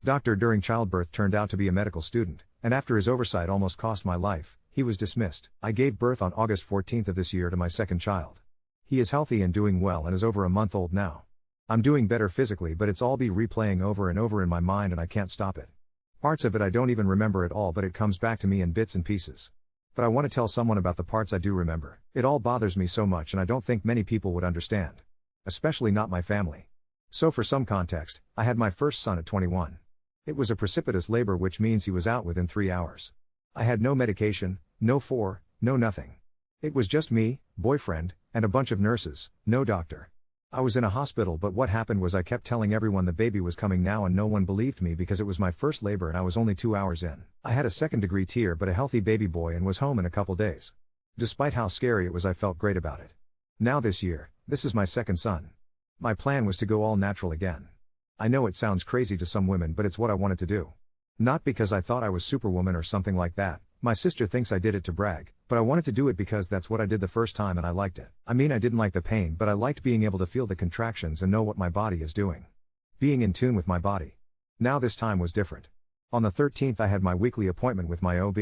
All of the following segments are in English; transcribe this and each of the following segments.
Doctor during childbirth turned out to be a medical student, and after his oversight almost cost my life, he was dismissed. I gave birth on August 14th of this year to my second child. He is healthy and doing well and is over a month old now. I'm doing better physically, but it's all be replaying over and over in my mind and I can't stop it. Parts of it I don't even remember at all, but it comes back to me in bits and pieces. But I want to tell someone about the parts I do remember. It all bothers me so much and I don't think many people would understand. Especially not my family. So for some context, I had my first son at 21. It was a precipitous labor, which means he was out within 3 hours. I had no medication, no nothing. It was just me, boyfriend, and a bunch of nurses, no doctor. I was in a hospital, but what happened was I kept telling everyone the baby was coming now and no one believed me because it was my first labor and I was only 2 hours in. I had a second-degree tear but a healthy baby boy and was home in a couple days. Despite how scary it was, I felt great about it. Now this year, this is my second son. My plan was to go all natural again. I know it sounds crazy to some women, but it's what I wanted to do. Not because I thought I was Superwoman or something like that. My sister thinks I did it to brag, but I wanted to do it because that's what I did the first time and I liked it. I mean, I didn't like the pain, but I liked being able to feel the contractions and know what my body is doing. Being in tune with my body. Now this time was different. On the 13th I had my weekly appointment with my OB.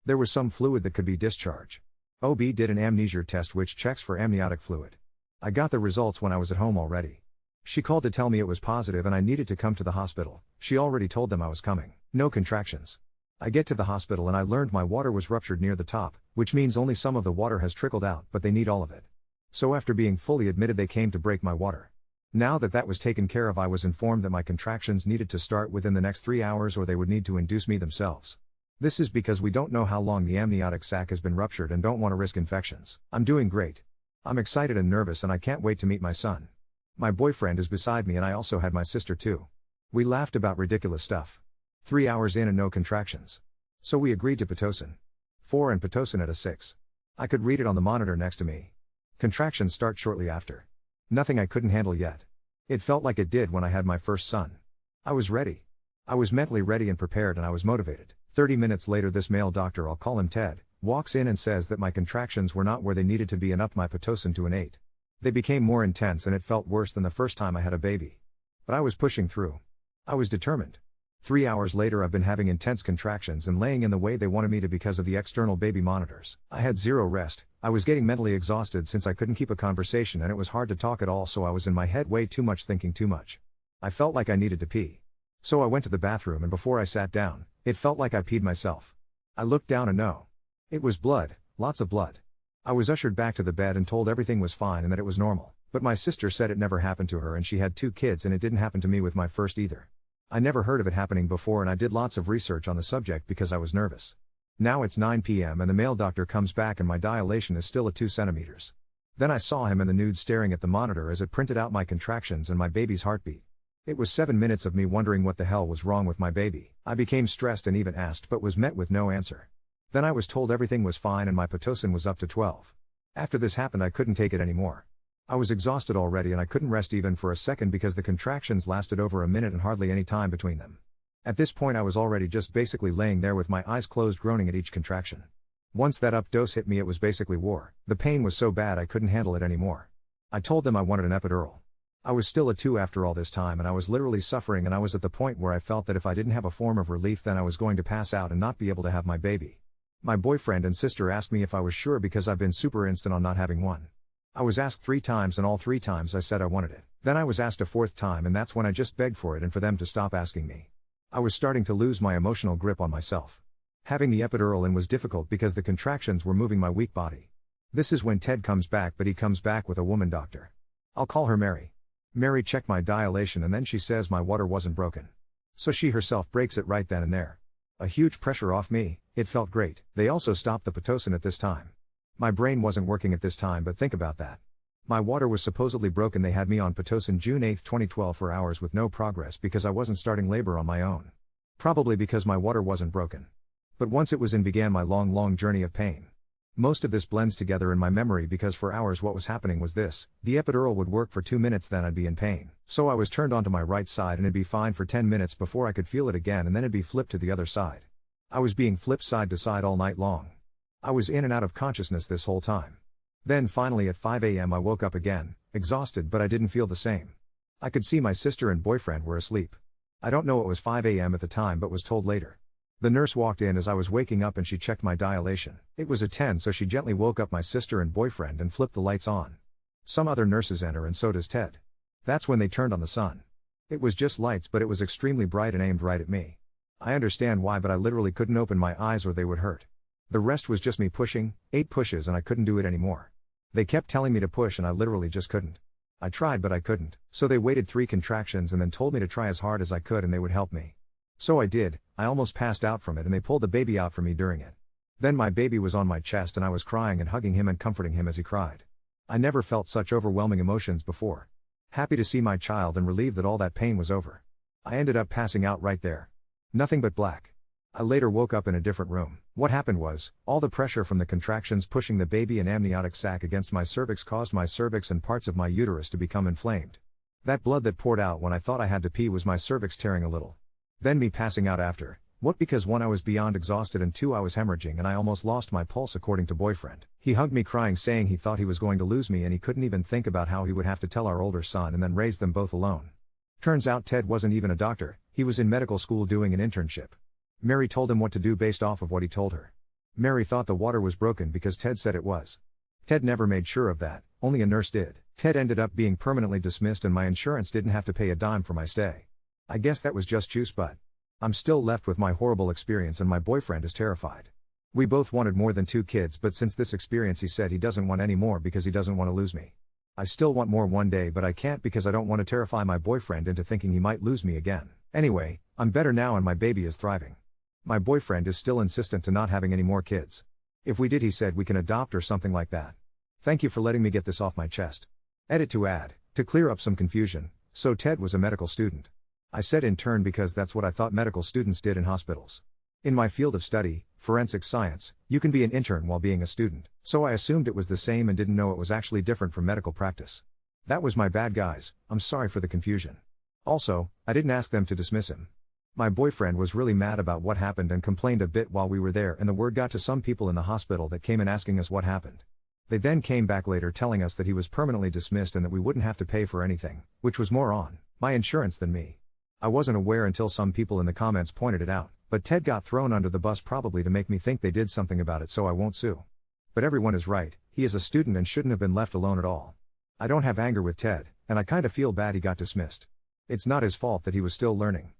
There was some fluid that could be discharged. OB did an amnesia test which checks for amniotic fluid. I got the results when I was at home already. She called to tell me it was positive and I needed to come to the hospital. She already told them I was coming. No contractions. I get to the hospital and I learned my water was ruptured near the top, which means only some of the water has trickled out, but they need all of it. So after being fully admitted, they came to break my water. Now that was taken care of, I was informed that my contractions needed to start within the next 3 hours or they would need to induce me themselves. This is because we don't know how long the amniotic sac has been ruptured and don't want to risk infections. I'm doing great. I'm excited and nervous and I can't wait to meet my son. My boyfriend is beside me and I also had my sister too. We laughed about ridiculous stuff. 3 hours in and no contractions. So we agreed to Pitocin. 4 and Pitocin at a 6. I could read it on the monitor next to me. Contractions start shortly after. Nothing I couldn't handle yet. It felt like it did when I had my first son. I was ready. I was mentally ready and prepared and I was motivated. 30 minutes later this male doctor, I'll call him Ted, walks in and says that my contractions were not where they needed to be and upped my Pitocin to an 8. They became more intense and it felt worse than the first time I had a baby. But I was pushing through. I was determined. 3 hours later I've been having intense contractions and laying in the way they wanted me to because of the external baby monitors. I had zero rest. I was getting mentally exhausted since I couldn't keep a conversation and it was hard to talk at all, so I was in my head way too much, thinking too much. I felt like I needed to pee. So I went to the bathroom and before I sat down, it felt like I peed myself. I looked down and no. It was blood, lots of blood. I was ushered back to the bed and told everything was fine and that it was normal, but my sister said it never happened to her and she had 2 kids and it didn't happen to me with my first either. I never heard of it happening before and I did lots of research on the subject because I was nervous. Now it's 9 p.m. and the male doctor comes back and my dilation is still at 2 centimeters. Then I saw him in the nude staring at the monitor as it printed out my contractions and my baby's heartbeat. It was 7 minutes of me wondering what the hell was wrong with my baby. I became stressed and even asked but was met with no answer. Then I was told everything was fine and my Pitocin was up to 12. After this happened I couldn't take it anymore. I was exhausted already and I couldn't rest even for a second because the contractions lasted over a minute and hardly any time between them. At this point I was already just basically laying there with my eyes closed, groaning at each contraction. Once that up dose hit me it was basically war. The pain was so bad I couldn't handle it anymore. I told them I wanted an epidural. I was still a 2 after all this time and I was literally suffering and I was at the point where I felt that if I didn't have a form of relief then I was going to pass out and not be able to have my baby. My boyfriend and sister asked me if I was sure because I've been super instant on not having one. I was asked 3 times and all 3 times I said I wanted it. Then I was asked a 4th time and that's when I just begged for it and for them to stop asking me. I was starting to lose my emotional grip on myself. Having the epidural in was difficult because the contractions were moving my weak body. This is when Ted comes back, but he comes back with a woman doctor. I'll call her Mary. Mary checked my dilation and then she says my water wasn't broken. So she herself breaks it right then and there. A huge pressure off me, it felt great. They also stopped the Pitocin at this time. My brain wasn't working at this time, but think about that. My water was supposedly broken. They had me on Pitocin June 8, 2012 for hours with no progress because I wasn't starting labor on my own. Probably because my water wasn't broken. But once it was in began my long journey of pain. Most of this blends together in my memory because for hours what was happening was this: the epidural would work for 2 minutes, then I'd be in pain. So I was turned onto my right side and it'd be fine for 10 minutes before I could feel it again, and then it'd be flipped to the other side. I was being flipped side to side all night long. I was in and out of consciousness this whole time. Then finally at 5 a.m. I woke up again, exhausted, but I didn't feel the same. I could see my sister and boyfriend were asleep. I don't know, it was 5 a.m. at the time but was told later. The nurse walked in as I was waking up and she checked my dilation. It was a 10, so she gently woke up my sister and boyfriend and flipped the lights on. Some other nurses enter and so does Ted. That's when they turned on the sun. It was just lights but it was extremely bright and aimed right at me. I understand why, but I literally couldn't open my eyes or they would hurt. The rest was just me pushing, 8 pushes, and I couldn't do it anymore. They kept telling me to push and I literally just couldn't. I tried but I couldn't, so they waited 3 contractions and then told me to try as hard as I could and they would help me. So I did. I almost passed out from it and they pulled the baby out for me during it. Then my baby was on my chest and I was crying and hugging him and comforting him as he cried. I never felt such overwhelming emotions before. Happy to see my child and relieved that all that pain was over. I ended up passing out right there. Nothing but black. I later woke up in a different room. What happened was, all the pressure from the contractions pushing the baby and amniotic sac against my cervix caused my cervix and parts of my uterus to become inflamed. That blood that poured out when I thought I had to pee was my cervix tearing a little. Then me passing out after. What? Because 1, I was beyond exhausted and 2, I was hemorrhaging and I almost lost my pulse according to boyfriend. He hugged me crying saying he thought he was going to lose me and he couldn't even think about how he would have to tell our older son and then raise them both alone. Turns out Ted wasn't even a doctor, he was in medical school doing an internship. Mary told him what to do based off of what he told her. Mary thought the water was broken because Ted said it was. Ted never made sure of that, only a nurse did. Ted ended up being permanently dismissed and my insurance didn't have to pay a dime for my stay. I guess that was just juice, but I'm still left with my horrible experience and my boyfriend is terrified. We both wanted more than 2 kids, but since this experience he said he doesn't want any more because he doesn't want to lose me. I still want more one day but I can't because I don't want to terrify my boyfriend into thinking he might lose me again. Anyway, I'm better now and my baby is thriving. My boyfriend is still insistent to not having any more kids. If we did, he said we can adopt or something like that. Thank you for letting me get this off my chest. Edit to add, to clear up some confusion, so Ted was a medical student. I said intern because that's what I thought medical students did in hospitals. In my field of study, forensic science, you can be an intern while being a student, so I assumed it was the same and didn't know it was actually different from medical practice. That was my bad, guys. I'm sorry for the confusion. Also, I didn't ask them to dismiss him. My boyfriend was really mad about what happened and complained a bit while we were there, and the word got to some people in the hospital that came in asking us what happened. They then came back later telling us that he was permanently dismissed and that we wouldn't have to pay for anything, which was more on my insurance than me. I wasn't aware until some people in the comments pointed it out, but Ted got thrown under the bus probably to make me think they did something about it so I won't sue. But everyone is right, he is a student and shouldn't have been left alone at all. I don't have anger with Ted, and I kinda feel bad he got dismissed. It's not his fault that he was still learning.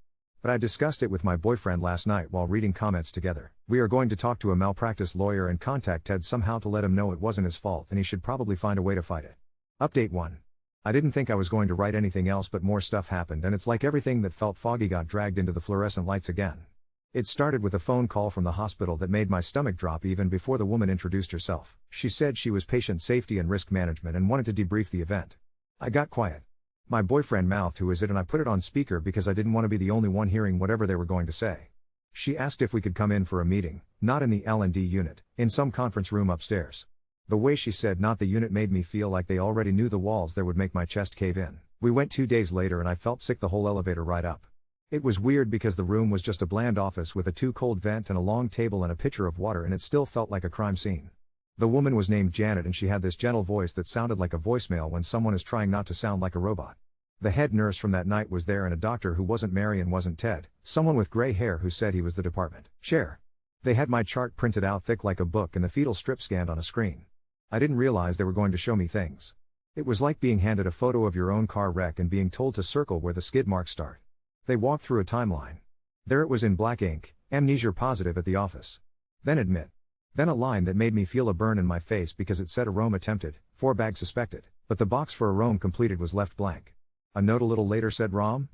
But I discussed it with my boyfriend last night while reading comments together. We are going to talk to a malpractice lawyer and contact Ted somehow to let him know it wasn't his fault and he should probably find a way to fight it. Update 1. I didn't think I was going to write anything else, but more stuff happened and it's like everything that felt foggy got dragged into the fluorescent lights again. It started with a phone call from the hospital that made my stomach drop even before the woman introduced herself. She said she was patient safety and risk management and wanted to debrief the event. I got quiet. My boyfriend mouthed, "Who is it?" and I put it on speaker because I didn't want to be the only one hearing whatever they were going to say. She asked if we could come in for a meeting, not in the L&D unit, in some conference room upstairs. The way she said "not the unit" made me feel like they already knew the walls there would make my chest cave in. We went 2 days later and I felt sick the whole elevator ride up. It was weird because the room was just a bland office with a too-cold vent and a long table and a pitcher of water, and it still felt like a crime scene. The woman was named Janet and she had this gentle voice that sounded like a voicemail when someone is trying not to sound like a robot. The head nurse from that night was there and a doctor who wasn't Mary and wasn't Ted, someone with gray hair who said he was the department chair. They had my chart printed out thick like a book and the fetal strip scanned on a screen. I didn't realize they were going to show me things. It was like being handed a photo of your own car wreck and being told to circle where the skid marks start. They walked through a timeline. There it was in black ink, amnesia positive at the office. Then admit. Then a line that made me feel a burn in my face because it said arome attempted, 4 bags suspected, but the box for arome completed was left blank. A note a little later said ROM?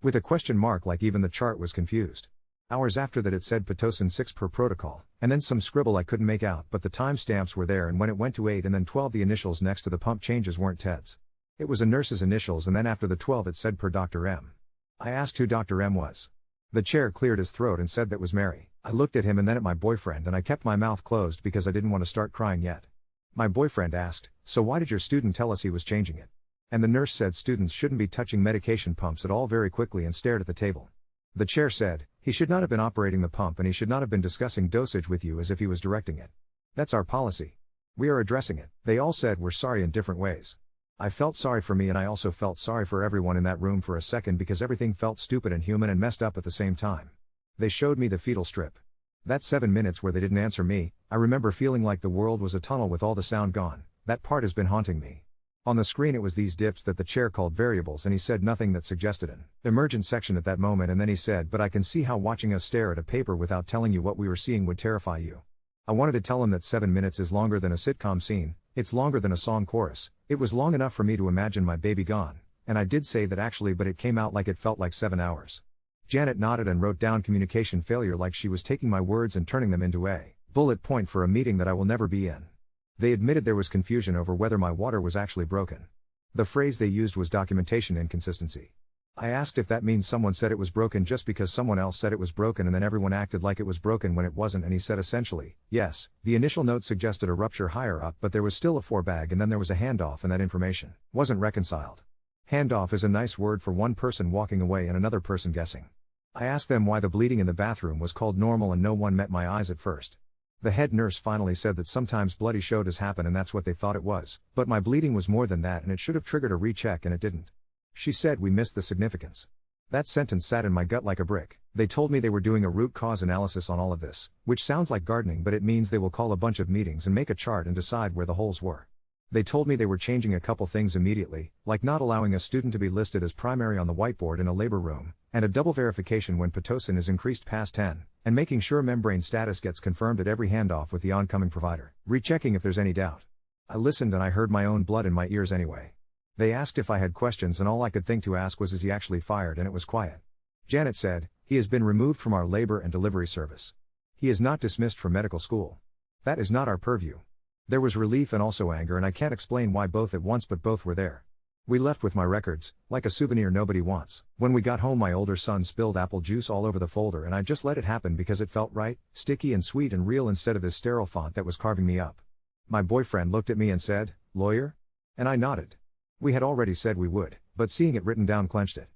With a question mark, like even the chart was confused. Hours after that it said Pitocin 6 per protocol, and then some scribble I couldn't make out, but the timestamps were there, and when it went to 8 and then 12 the initials next to the pump changes weren't Ted's. It was a nurse's initials, and then after the 12 it said per Dr. M. I asked who Dr. M was. The chair cleared his throat and said that was Mary. I looked at him and then at my boyfriend and I kept my mouth closed because I didn't want to start crying yet. My boyfriend asked, "So why did your student tell us he was changing it?" And the nurse said students shouldn't be touching medication pumps at all, very quickly, and stared at the table. The chair said, "He should not have been operating the pump and he should not have been discussing dosage with you as if he was directing it. That's our policy. We are addressing it." They all said we're sorry in different ways. I felt sorry for me, and I also felt sorry for everyone in that room for a second because everything felt stupid and human and messed up at the same time. They showed me the fetal strip. That 7 minutes where they didn't answer me, I remember feeling like the world was a tunnel with all the sound gone. That part has been haunting me. On the screen it was these dips that the chair called variables, and he said nothing that suggested an emergent section at that moment, and then he said, "But I can see how watching us stare at a paper without telling you what we were seeing would terrify you." I wanted to tell him that 7 minutes is longer than a sitcom scene, it's longer than a song chorus, it was long enough for me to imagine my baby gone, and I did say that actually, but it came out like it felt like 7 hours. Janet nodded and wrote down communication failure like she was taking my words and turning them into a bullet point for a meeting that I will never be in. They admitted there was confusion over whether my water was actually broken. The phrase they used was documentation inconsistency. I asked if that means someone said it was broken just because someone else said it was broken and then everyone acted like it was broken when it wasn't, and he said essentially, yes. The initial note suggested a rupture higher up, but there was still a forebag, and then there was a handoff, and that information wasn't reconciled. Handoff is a nice word for one person walking away and another person guessing. I asked them why the bleeding in the bathroom was called normal, and no one met my eyes at first. The head nurse finally said that sometimes bloody showders happen and that's what they thought it was, but my bleeding was more than that and it should have triggered a recheck and it didn't. She said we missed the significance. That sentence sat in my gut like a brick. They told me they were doing a root cause analysis on all of this, which sounds like gardening, but it means they will call a bunch of meetings and make a chart and decide where the holes were. They told me they were changing a couple things immediately, like not allowing a student to be listed as primary on the whiteboard in a labor room, and a double verification when Pitocin is increased past 10, and making sure membrane status gets confirmed at every handoff with the oncoming provider, rechecking if there's any doubt. I listened and I heard my own blood in my ears anyway. They asked if I had questions and all I could think to ask was, is he actually fired, and it was quiet. Janet said, he has been removed from our labor and delivery service. He is not dismissed from medical school. That is not our purview. There was relief and also anger, and I can't explain why both at once, but both were there. We left with my records, like a souvenir nobody wants. When we got home, my older son spilled apple juice all over the folder, and I just let it happen because it felt right, sticky and sweet and real instead of this sterile font that was carving me up. My boyfriend looked at me and said, "Lawyer?" And I nodded. We had already said we would, but seeing it written down clenched it.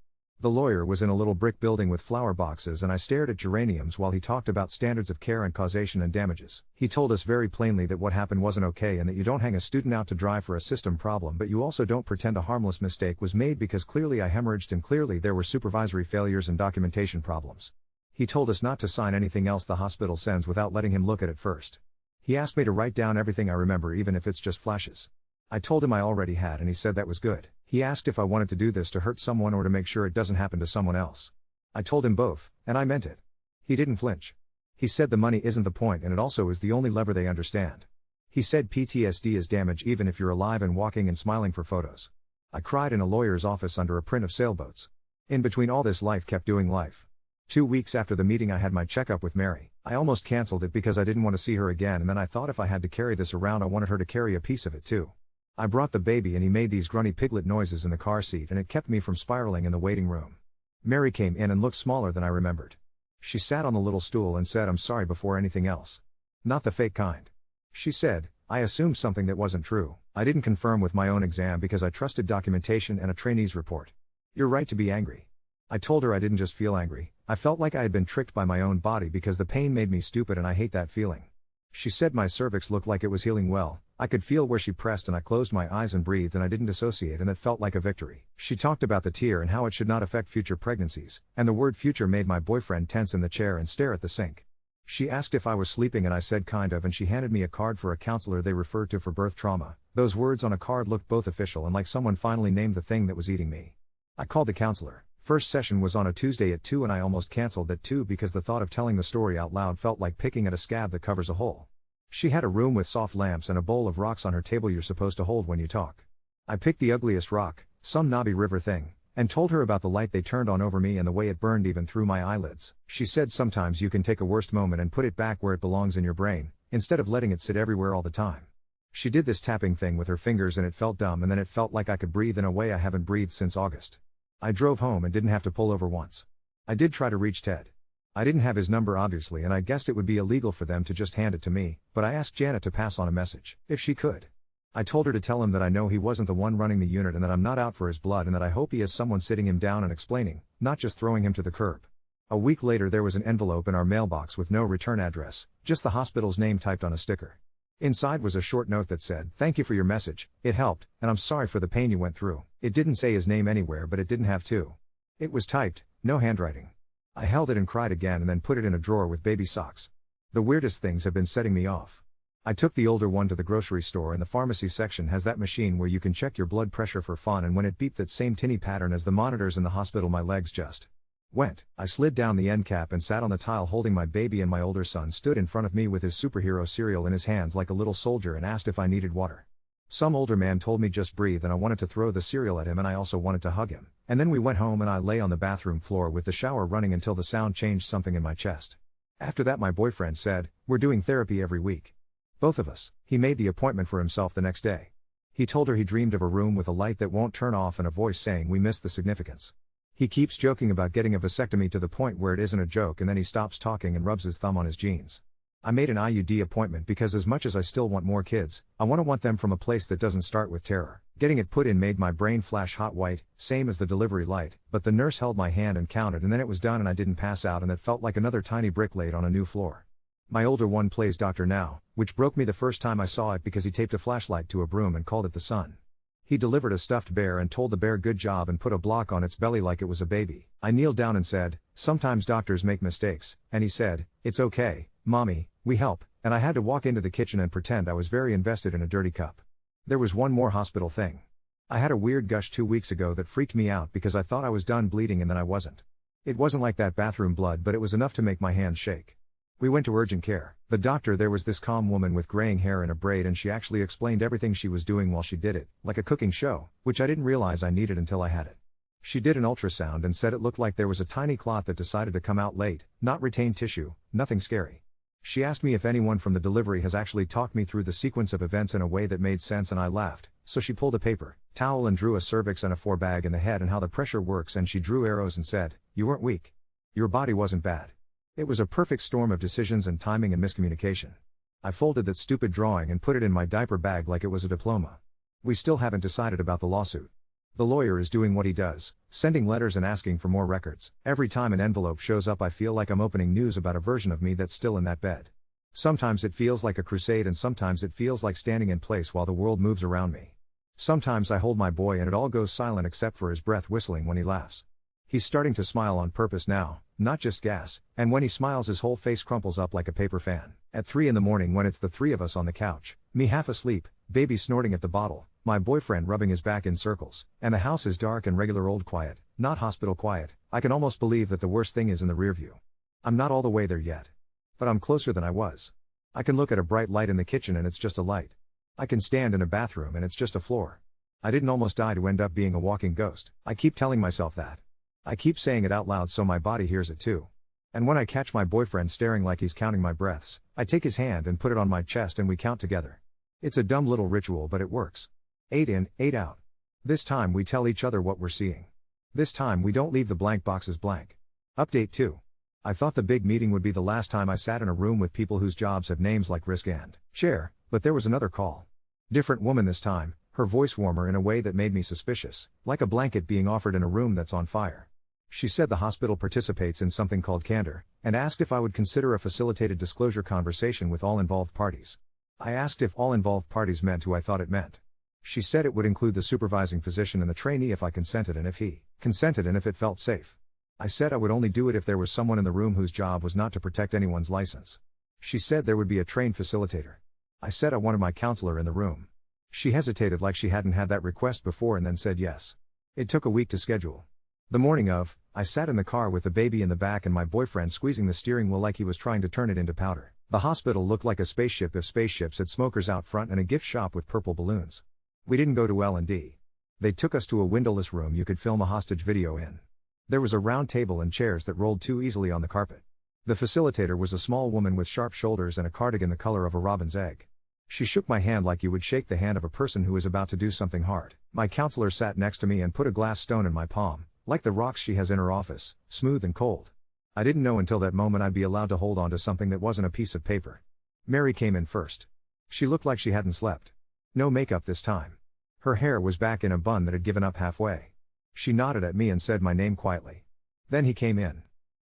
The lawyer was in a little brick building with flower boxes, and I stared at geraniums while he talked about standards of care and causation and damages. He told us very plainly that what happened wasn't okay, and that you don't hang a student out to dry for a system problem, but you also don't pretend a harmless mistake was made because clearly I hemorrhaged and clearly there were supervisory failures and documentation problems. He told us not to sign anything else the hospital sends without letting him look at it first. He asked me to write down everything I remember, even if it's just flashes. I told him I already had, and he said that was good. He asked if I wanted to do this to hurt someone or to make sure it doesn't happen to someone else. I told him both, and I meant it. He didn't flinch. He said the money isn't the point, and it also is the only lever they understand. He said PTSD is damage even if you're alive and walking and smiling for photos. I cried in a lawyer's office under a print of sailboats. In between all this, life kept doing life. 2 weeks after the meeting I had my checkup with Mary. I almost canceled it because I didn't want to see her again, and then I thought if I had to carry this around I wanted her to carry a piece of it too. I brought the baby and he made these grunty piglet noises in the car seat, and it kept me from spiraling in the waiting room. Mary came in and looked smaller than I remembered. She sat on the little stool and said, "I'm sorry," before anything else. Not the fake kind. She said, "I assumed something that wasn't true. I didn't confirm with my own exam because I trusted documentation and a trainee's report." You're right to be angry. I told her I didn't just feel angry, I felt like I had been tricked by my own body because the pain made me stupid, and I hate that feeling. She said my cervix looked like it was healing well. I could feel where she pressed, and I closed my eyes and breathed, and I didn't dissociate, and that felt like a victory. She talked about the tear and how it should not affect future pregnancies, and the word future made my boyfriend tense in the chair and stare at the sink. She asked if I was sleeping, and I said kind of, and she handed me a card for a counselor they referred to for birth trauma. Those words on a card looked both official and like someone finally named the thing that was eating me. I called the counselor. First session was on a Tuesday at 2, and I almost canceled at 2 because the thought of telling the story out loud felt like picking at a scab that covers a hole. She had a room with soft lamps and a bowl of rocks on her table you're supposed to hold when you talk. I picked the ugliest rock, some knobby river thing, and told her about the light they turned on over me and the way it burned even through my eyelids. She said sometimes you can take a worst moment and put it back where it belongs in your brain, instead of letting it sit everywhere all the time. She did this tapping thing with her fingers and it felt dumb, and then it felt like I could breathe in a way I haven't breathed since August. I drove home and didn't have to pull over once. I did try to reach Ted. I didn't have his number obviously, and I guessed it would be illegal for them to just hand it to me, but I asked Janet to pass on a message, if she could. I told her to tell him that I know he wasn't the one running the unit and that I'm not out for his blood, and that I hope he has someone sitting him down and explaining, not just throwing him to the curb. A week later there was an envelope in our mailbox with no return address, just the hospital's name typed on a sticker. Inside was a short note that said, "Thank you for your message, it helped, and I'm sorry for the pain you went through." It didn't say his name anywhere, but it didn't have to. It was typed, no handwriting. I held it and cried again and then put it in a drawer with baby socks. The weirdest things have been setting me off. I took the older one to the grocery store, and the pharmacy section has that machine where you can check your blood pressure for fun, and when it beeped that same tinny pattern as the monitors in the hospital, my legs just went. I slid down the end cap and sat on the tile holding my baby, and my older son stood in front of me with his superhero cereal in his hands like a little soldier and asked if I needed water. Some older man told me just breathe, and I wanted to throw the cereal at him, and I also wanted to hug him. And then we went home and I lay on the bathroom floor with the shower running until the sound changed something in my chest. After that my boyfriend said, "We're doing therapy every week." Both of us. He made the appointment for himself the next day. He told her he dreamed of a room with a light that won't turn off and a voice saying we miss the significance. He keeps joking about getting a vasectomy to the point where it isn't a joke, and then he stops talking and rubs his thumb on his jeans. I made an IUD appointment because as much as I still want more kids, I want them from a place that doesn't start with terror. Getting it put in made my brain flash hot white, same as the delivery light, but the nurse held my hand and counted, and then it was done and I didn't pass out, and it felt like another tiny brick laid on a new floor. My older one plays doctor now, which broke me the first time I saw it because he taped a flashlight to a broom and called it the sun. He delivered a stuffed bear and told the bear good job and put a block on its belly like it was a baby. I kneeled down and said, "Sometimes doctors make mistakes," and he said, "It's okay, mommy, we help," and I had to walk into the kitchen and pretend I was very invested in a dirty cup. There was one more hospital thing. I had a weird gush 2 weeks ago that freaked me out because I thought I was done bleeding and then I wasn't. It wasn't like that bathroom blood, but it was enough to make my hands shake. We went to urgent care. The doctor there was this calm woman with graying hair and a braid, and she actually explained everything she was doing while she did it, like a cooking show, which I didn't realize I needed until I had it. She did an ultrasound and said it looked like there was a tiny clot that decided to come out late, not retained tissue, nothing scary. She asked me if anyone from the delivery has actually talked me through the sequence of events in a way that made sense, and I laughed, so she pulled a paper towel and drew a cervix and a 4 bag in the head and how the pressure works, and she drew arrows and said, "You weren't weak. Your body wasn't bad." It was a perfect storm of decisions and timing and miscommunication. I folded that stupid drawing and put it in my diaper bag like it was a diploma. We still haven't decided about the lawsuit. The lawyer is doing what he does, sending letters and asking for more records. Every time an envelope shows up I feel like I'm opening news about a version of me that's still in that bed. Sometimes it feels like a crusade, and sometimes it feels like standing in place while the world moves around me. Sometimes I hold my boy and it all goes silent except for his breath whistling when he laughs. He's starting to smile on purpose now, not just gas, and when he smiles his whole face crumples up like a paper fan. At 3 in the morning when it's the 3 of us on the couch, me half asleep, baby snorting at the bottle, my boyfriend rubbing his back in circles, and the house is dark and regular old quiet, not hospital quiet, I can almost believe that the worst thing is in the rearview. I'm not all the way there yet. But I'm closer than I was. I can look at a bright light in the kitchen and it's just a light. I can stand in a bathroom and it's just a floor. I didn't almost die to end up being a walking ghost. I keep telling myself that. I keep saying it out loud so my body hears it too. And when I catch my boyfriend staring like he's counting my breaths, I take his hand and put it on my chest and we count together. It's a dumb little ritual, but it works. 8 in, 8 out. This time we tell each other what we're seeing. This time we don't leave the blank boxes blank. Update 2. I thought the big meeting would be the last time I sat in a room with people whose jobs have names like Risk and Chair, but there was another call. Different woman this time, her voice warmer in a way that made me suspicious, like a blanket being offered in a room that's on fire. She said the hospital participates in something called Candor, and asked if I would consider a facilitated disclosure conversation with all involved parties. I asked if all involved parties meant who I thought it meant. She said it would include the supervising physician and the trainee if I consented and if he consented and if it felt safe. I said I would only do it if there was someone in the room whose job was not to protect anyone's license. She said there would be a trained facilitator. I said I wanted my counselor in the room. She hesitated like she hadn't had that request before and then said yes. It took a week to schedule. The morning of, I sat in the car with the baby in the back and my boyfriend squeezing the steering wheel like he was trying to turn it into powder. The hospital looked like a spaceship if spaceships had smokers out front and a gift shop with purple balloons. We didn't go to L&D. They took us to a windowless room you could film a hostage video in. There was a round table and chairs that rolled too easily on the carpet. The facilitator was a small woman with sharp shoulders and a cardigan the color of a robin's egg. She shook my hand like you would shake the hand of a person who is about to do something hard. My counselor sat next to me and put a glass stone in my palm, like the rocks she has in her office, smooth and cold. I didn't know until that moment I'd be allowed to hold on to something that wasn't a piece of paper. Mary came in first. She looked like she hadn't slept. No makeup this time. Her hair was back in a bun that had given up halfway. She nodded at me and said my name quietly. Then he came in.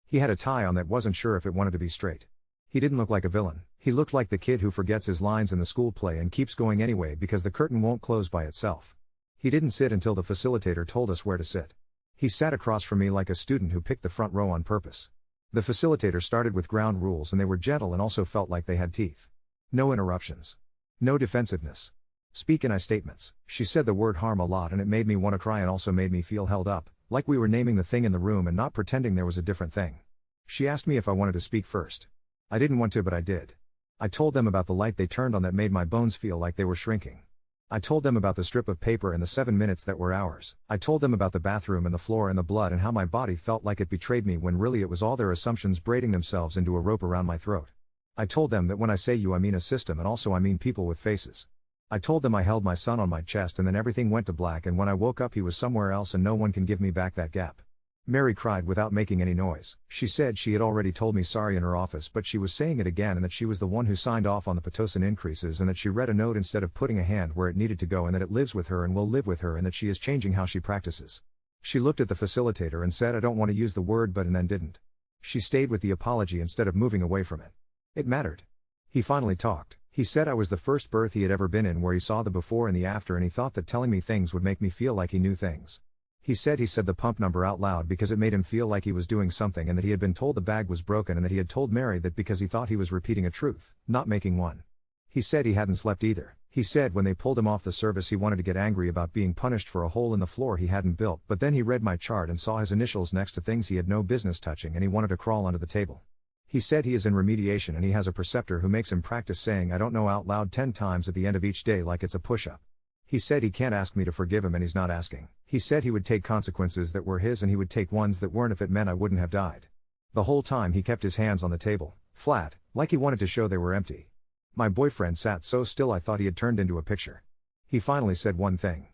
He had a tie on that wasn't sure if it wanted to be straight. He didn't look like a villain. He looked like the kid who forgets his lines in the school play and keeps going anyway because the curtain won't close by itself. He didn't sit until the facilitator told us where to sit. He sat across from me like a student who picked the front row on purpose. The facilitator started with ground rules and they were gentle and also felt like they had teeth. No interruptions. No defensiveness. Speak in I statements. She said the word harm a lot and it made me want to cry and also made me feel held up, like we were naming the thing in the room and not pretending there was a different thing. She asked me if I wanted to speak first. I didn't want to, but I did. I told them about the light they turned on that made my bones feel like they were shrinking. I told them about the strip of paper and the 7 minutes that were hours. I told them about the bathroom and the floor and the blood and how my body felt like it betrayed me when really it was all their assumptions braiding themselves into a rope around my throat. I told them that when I say you I mean a system and also I mean people with faces. I told them I held my son on my chest and then everything went to black and when I woke up he was somewhere else and no one can give me back that gap. Mary cried without making any noise. She said she had already told me sorry in her office but she was saying it again and that she was the one who signed off on the Pitocin increases and that she read a note instead of putting a hand where it needed to go and that it lives with her and will live with her and that she is changing how she practices. She looked at the facilitator and said I don't want to use the word but and then didn't. She stayed with the apology instead of moving away from it. It mattered. He finally talked. He said I was the first birth he had ever been in where he saw the before and the after and he thought that telling me things would make me feel like he knew things. He said the pump number out loud because it made him feel like he was doing something and that he had been told the bag was broken and that he had told Mary that because he thought he was repeating a truth, not making one. He said he hadn't slept either. He said when they pulled him off the service he wanted to get angry about being punished for a hole in the floor he hadn't built but then he read my chart and saw his initials next to things he had no business touching and he wanted to crawl under the table. He said he is in remediation and he has a preceptor who makes him practice saying I don't know out loud 10 times at the end of each day like it's a push-up. He said he can't ask me to forgive him and he's not asking. He said he would take consequences that were his and he would take ones that weren't if it meant I wouldn't have died. The whole time he kept his hands on the table, flat, like he wanted to show they were empty. My boyfriend sat so still I thought he had turned into a picture. He finally said one thing.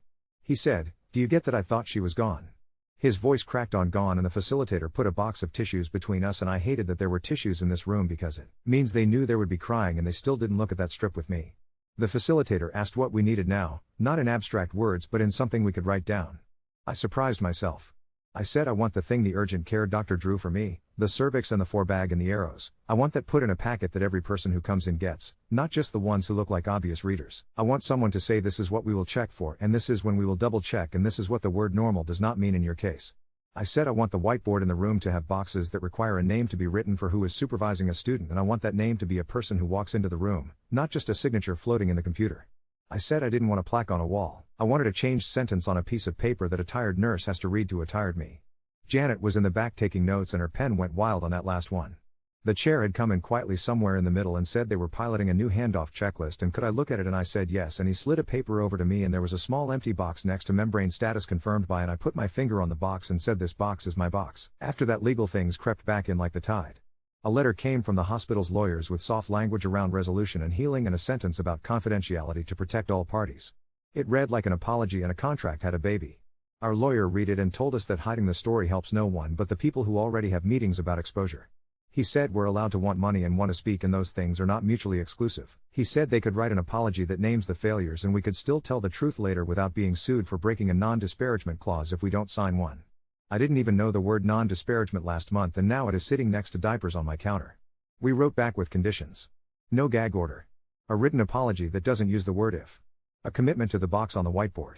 He said, "Do you get that I thought she was gone?" His voice cracked on gone and the facilitator put a box of tissues between us and I hated that there were tissues in this room because it means they knew there would be crying and they still didn't look at that strip with me. The facilitator asked what we needed now, not in abstract words but in something we could write down. I surprised myself. I said I want the thing the urgent care doctor drew for me, the cervix and the forebag and the arrows. I want that put in a packet that every person who comes in gets, not just the ones who look like obvious readers. I want someone to say this is what we will check for and this is when we will double check and this is what the word normal does not mean in your case. I said I want the whiteboard in the room to have boxes that require a name to be written for who is supervising a student and I want that name to be a person who walks into the room, not just a signature floating in the computer. I said I didn't want a plaque on a wall. I wanted a changed sentence on a piece of paper that a tired nurse has to read to a tired me. Janet was in the back taking notes and her pen went wild on that last one. The chair had come in quietly somewhere in the middle and said they were piloting a new handoff checklist and could I look at it and I said yes and he slid a paper over to me and there was a small empty box next to membrane status confirmed by and I put my finger on the box and said this box is my box. After that legal things crept back in like the tide. A letter came from the hospital's lawyers with soft language around resolution and healing and a sentence about confidentiality to protect all parties. It read like an apology and a contract had a baby. Our lawyer read it and told us that hiding the story helps no one but the people who already have meetings about exposure. He said we're allowed to want money and want to speak and those things are not mutually exclusive. He said they could write an apology that names the failures and we could still tell the truth later without being sued for breaking a non-disparagement clause if we don't sign one. I didn't even know the word non-disparagement last month and now it is sitting next to diapers on my counter. We wrote back with conditions. No gag order. A written apology that doesn't use the word if. A commitment to the box on the whiteboard.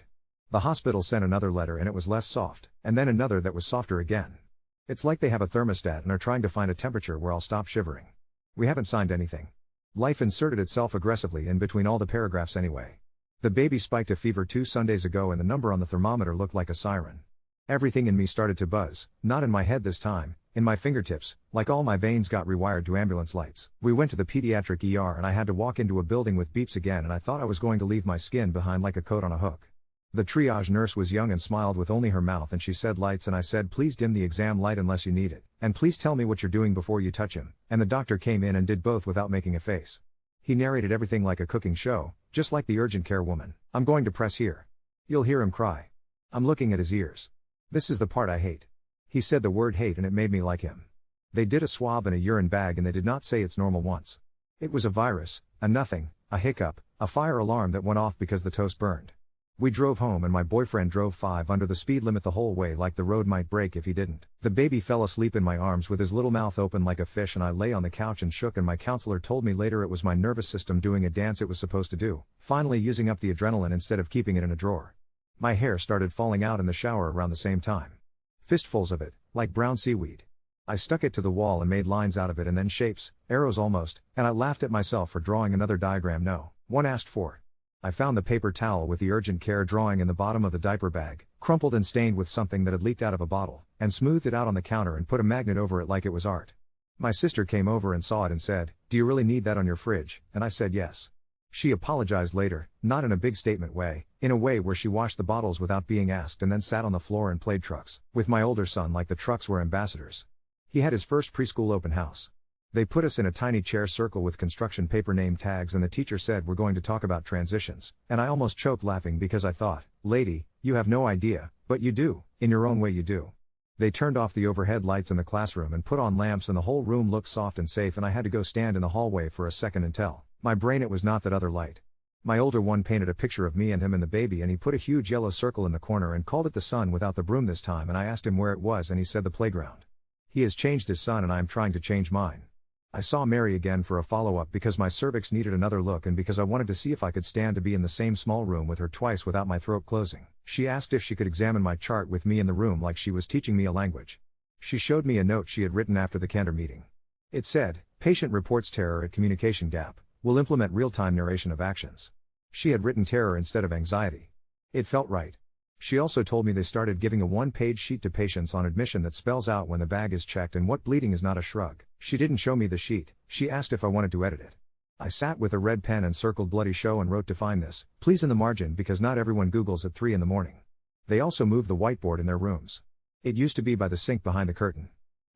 The hospital sent another letter and it was less soft, and then another that was softer again. It's like they have a thermostat and are trying to find a temperature where I'll stop shivering. We haven't signed anything. Life inserted itself aggressively in between all the paragraphs anyway. The baby spiked a fever 2 Sundays ago and the number on the thermometer looked like a siren. Everything in me started to buzz, not in my head this time, in my fingertips, like all my veins got rewired to ambulance lights. We went to the pediatric ER and I had to walk into a building with beeps again and I thought I was going to leave my skin behind like a coat on a hook. The triage nurse was young and smiled with only her mouth and she said lights and I said please dim the exam light unless you need it, and please tell me what you're doing before you touch him, and the doctor came in and did both without making a face. He narrated everything like a cooking show, just like the urgent care woman. I'm going to press here. You'll hear him cry. I'm looking at his ears. This is the part I hate. He said the word hate and it made me like him. They did a swab and a urine bag and they did not say it's normal once. It was a virus, a nothing, a hiccup, a fire alarm that went off because the toast burned. We drove home and my boyfriend drove 5 under the speed limit the whole way like the road might break if he didn't. The baby fell asleep in my arms with his little mouth open like a fish and I lay on the couch and shook and my counselor told me later it was my nervous system doing a dance it was supposed to do, finally using up the adrenaline instead of keeping it in a drawer. My hair started falling out in the shower around the same time. Fistfuls of it, like brown seaweed. I stuck it to the wall and made lines out of it and then shapes, arrows almost, and I laughed at myself for drawing another diagram no one asked for. I found the paper towel with the urgent care drawing in the bottom of the diaper bag, crumpled and stained with something that had leaked out of a bottle, and smoothed it out on the counter and put a magnet over it like it was art. My sister came over and saw it and said, "Do you really need that on your fridge?" And I said yes. She apologized later, not in a big statement way, in a way where she washed the bottles without being asked and then sat on the floor and played trucks with my older son like the trucks were ambassadors. He had his first preschool open house. They put us in a tiny chair circle with construction paper name tags and the teacher said we're going to talk about transitions, and I almost choked laughing because I thought, lady, you have no idea, but you do, in your own way you do. They turned off the overhead lights in the classroom and put on lamps and the whole room looked soft and safe and I had to go stand in the hallway for a second and tell my brain it was not that other light. My older one painted a picture of me and him and the baby and he put a huge yellow circle in the corner and called it the sun without the broom this time and I asked him where it was and he said the playground. He has changed his sun and I am trying to change mine. I saw Mary again for a follow-up because my cervix needed another look and because I wanted to see if I could stand to be in the same small room with her twice without my throat closing. She asked if she could examine my chart with me in the room like she was teaching me a language. She showed me a note she had written after the Cantor meeting. It said, "Patient reports terror at communication gap. Will implement real-time narration of actions." She had written terror instead of anxiety. It felt right. She also told me they started giving a one-page sheet to patients on admission that spells out when the bag is checked and what bleeding is not a shrug. She didn't show me the sheet, she asked if I wanted to edit it. I sat with a red pen and circled bloody show and wrote "define this, please" in the margin because not everyone Googles at 3 in the morning. They also moved the whiteboard in their rooms. It used to be by the sink behind the curtain.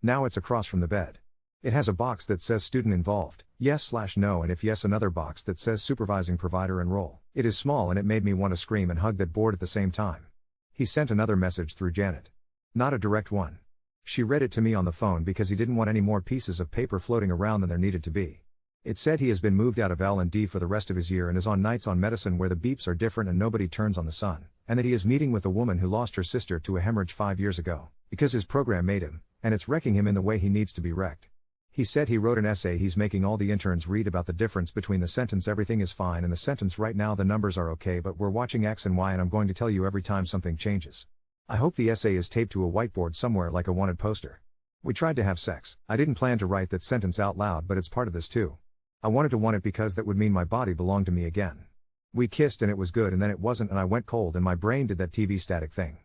Now it's across from the bed. It has a box that says student involved, yes/no and if yes another box that says supervising provider and role. It is small and it made me want to scream and hug that board at the same time. He sent another message through Janet. Not a direct one. She read it to me on the phone because he didn't want any more pieces of paper floating around than there needed to be. It said he has been moved out of L&D for the rest of his year and is on nights on medicine where the beeps are different and nobody turns on the sun, and that he is meeting with a woman who lost her sister to a hemorrhage 5 years ago, because his program made him, and it's wrecking him in the way he needs to be wrecked. He said he wrote an essay he's making all the interns read about the difference between the sentence "everything is fine" and the sentence "right now the numbers are okay but we're watching X and Y and I'm going to tell you every time something changes." I hope the essay is taped to a whiteboard somewhere like a wanted poster. We tried to have sex. I didn't plan to write that sentence out loud but it's part of this too. I wanted to want it because that would mean my body belonged to me again. We kissed and it was good and then it wasn't and I went cold and my brain did that TV static thing.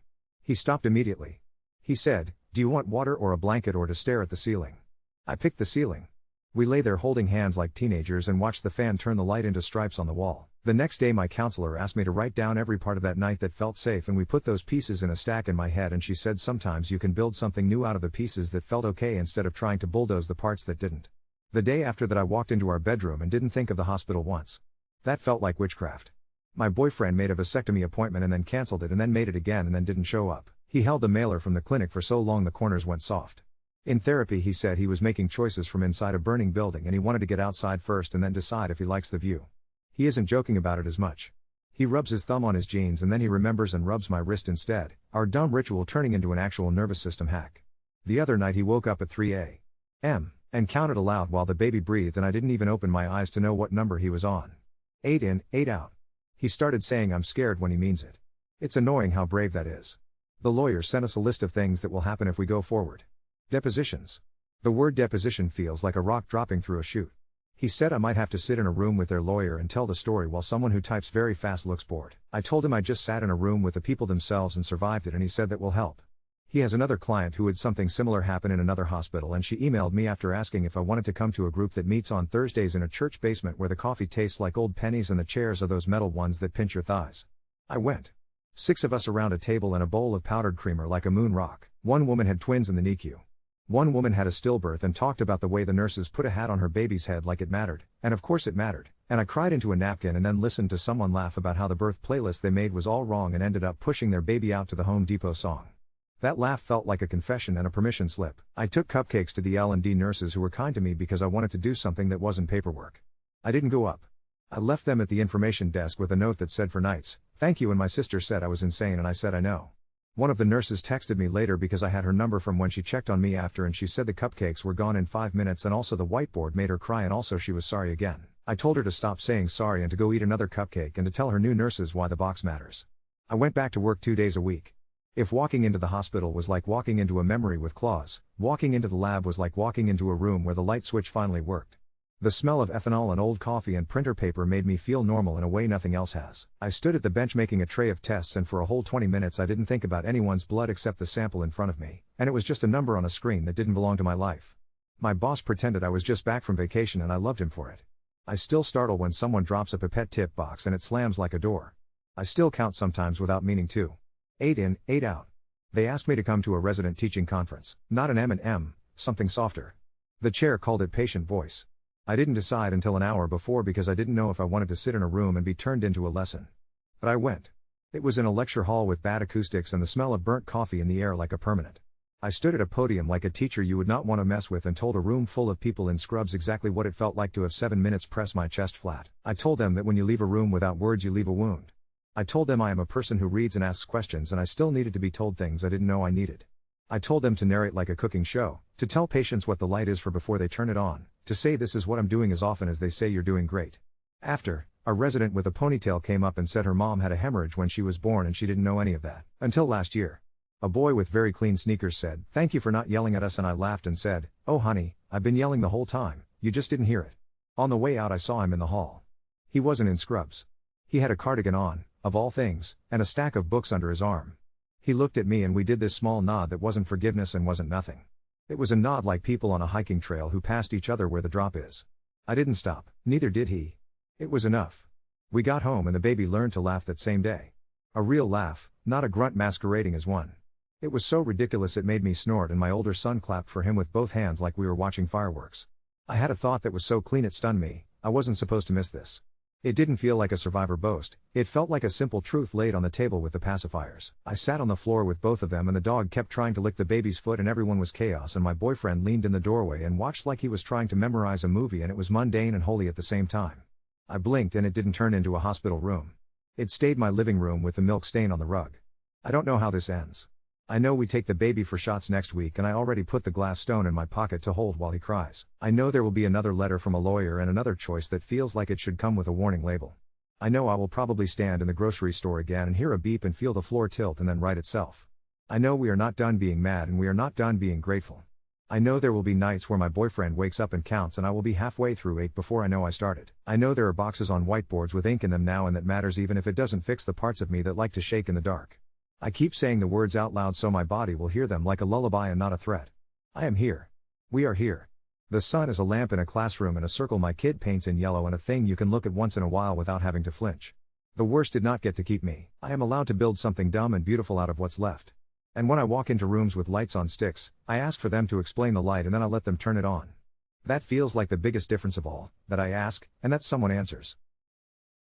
He stopped immediately. He said, "Do you want water or a blanket or to stare at the ceiling?" I picked the ceiling. We lay there holding hands like teenagers and watched the fan turn the light into stripes on the wall. The next day my counselor asked me to write down every part of that night that felt safe and we put those pieces in a stack in my head and she said sometimes you can build something new out of the pieces that felt okay instead of trying to bulldoze the parts that didn't. The day after that I walked into our bedroom and didn't think of the hospital once. That felt like witchcraft. My boyfriend made a vasectomy appointment and then canceled it and then made it again and then didn't show up. He held the mailer from the clinic for so long the corners went soft. In therapy he said he was making choices from inside a burning building and he wanted to get outside first and then decide if he likes the view. He isn't joking about it as much. He rubs his thumb on his jeans and then he remembers and rubs my wrist instead, our dumb ritual turning into an actual nervous system hack. The other night he woke up at 3 a.m. and counted aloud while the baby breathed and I didn't even open my eyes to know what number he was on. 8 in, 8 out. He started saying I'm scared when he means it. It's annoying how brave that is. The lawyer sent us a list of things that will happen if we go forward. Depositions. The word deposition feels like a rock dropping through a chute. He said I might have to sit in a room with their lawyer and tell the story while someone who types very fast looks bored. I told him I just sat in a room with the people themselves and survived it and he said that will help. He has another client who had something similar happen in another hospital and she emailed me after asking if I wanted to come to a group that meets on Thursdays in a church basement where the coffee tastes like old pennies and the chairs are those metal ones that pinch your thighs. I went. 6 of us around a table and a bowl of powdered creamer like a moon rock. One woman had twins in the NICU. One woman had a stillbirth and talked about the way the nurses put a hat on her baby's head like it mattered, and of course it mattered, and I cried into a napkin and then listened to someone laugh about how the birth playlist they made was all wrong and ended up pushing their baby out to the Home Depot song. That laugh felt like a confession and a permission slip. I took cupcakes to the L&D nurses who were kind to me because I wanted to do something that wasn't paperwork. I didn't go up. I left them at the information desk with a note that said for nights, Thank you. And my sister said I was insane and I said I know. One of the nurses texted me later because I had her number from when she checked on me after, and she said the cupcakes were gone in 5 minutes and also the whiteboard made her cry and also she was sorry again. I told her to stop saying sorry and to go eat another cupcake and to tell her new nurses why the box matters. I went back to work 2 days a week. If walking into the hospital was like walking into a memory with claws, walking into the lab was like walking into a room where the light switch finally worked. The smell of ethanol and old coffee and printer paper made me feel normal in a way nothing else has. I stood at the bench making a tray of tests, and for a whole 20 minutes I didn't think about anyone's blood except the sample in front of me, and it was just a number on a screen that didn't belong to my life. My boss pretended I was just back from vacation and I loved him for it. I still startle when someone drops a pipette tip box and it slams like a door. I still count sometimes without meaning to. 8 in, 8 out. They asked me to come to a resident teaching conference, not an M&M, something softer. The chair called it patient voice. I didn't decide until an hour before because I didn't know if I wanted to sit in a room and be turned into a lesson. But I went. It was in a lecture hall with bad acoustics and the smell of burnt coffee in the air like a permanent. I stood at a podium like a teacher you would not want to mess with and told a room full of people in scrubs exactly what it felt like to have 7 minutes press my chest flat. I told them that when you leave a room without words you leave a wound. I told them I am a person who reads and asks questions and I still needed to be told things I didn't know I needed. I told them to narrate like a cooking show, to tell patients what the light is for before they turn it on, to say this is what I'm doing as often as they say you're doing great. After, a resident with a ponytail came up and said her mom had a hemorrhage when she was born and she didn't know any of that, until last year. A boy with very clean sneakers said, "Thank you for not yelling at us," and I laughed and said, "Oh honey, I've been yelling the whole time, you just didn't hear it." On the way out I saw him in the hall. He wasn't in scrubs. He had a cardigan on, of all things, and a stack of books under his arm. He looked at me and we did this small nod that wasn't forgiveness and wasn't nothing. It was a nod like people on a hiking trail who passed each other where the drop is. I didn't stop, neither did he. It was enough. We got home and the baby learned to laugh that same day. A real laugh, not a grunt masquerading as one. It was so ridiculous it made me snort, and my older son clapped for him with both hands like we were watching fireworks. I had a thought that was so clean it stunned me. I wasn't supposed to miss this. It didn't feel like a survivor boast, it felt like a simple truth laid on the table with the pacifiers. I sat on the floor with both of them and the dog kept trying to lick the baby's foot and everyone was chaos, and my boyfriend leaned in the doorway and watched like he was trying to memorize a movie, and it was mundane and holy at the same time. I blinked and it didn't turn into a hospital room. It stayed my living room with the milk stain on the rug. I don't know how this ends. I know we take the baby for shots next week and I already put the glass stone in my pocket to hold while he cries. I know there will be another letter from a lawyer and another choice that feels like it should come with a warning label. I know I will probably stand in the grocery store again and hear a beep and feel the floor tilt and then right itself. I know we are not done being mad and we are not done being grateful. I know there will be nights where my boyfriend wakes up and counts and I will be halfway through 8 before I know I started. I know there are boxes on whiteboards with ink in them now and that matters even if it doesn't fix the parts of me that like to shake in the dark. I keep saying the words out loud so my body will hear them like a lullaby and not a threat. I am here. We are here. The sun is a lamp in a classroom and a circle my kid paints in yellow and a thing you can look at once in a while without having to flinch. The worst did not get to keep me. I am allowed to build something dumb and beautiful out of what's left. And when I walk into rooms with lights on sticks, I ask for them to explain the light and then I let them turn it on. That feels like the biggest difference of all, that I ask, and that someone answers.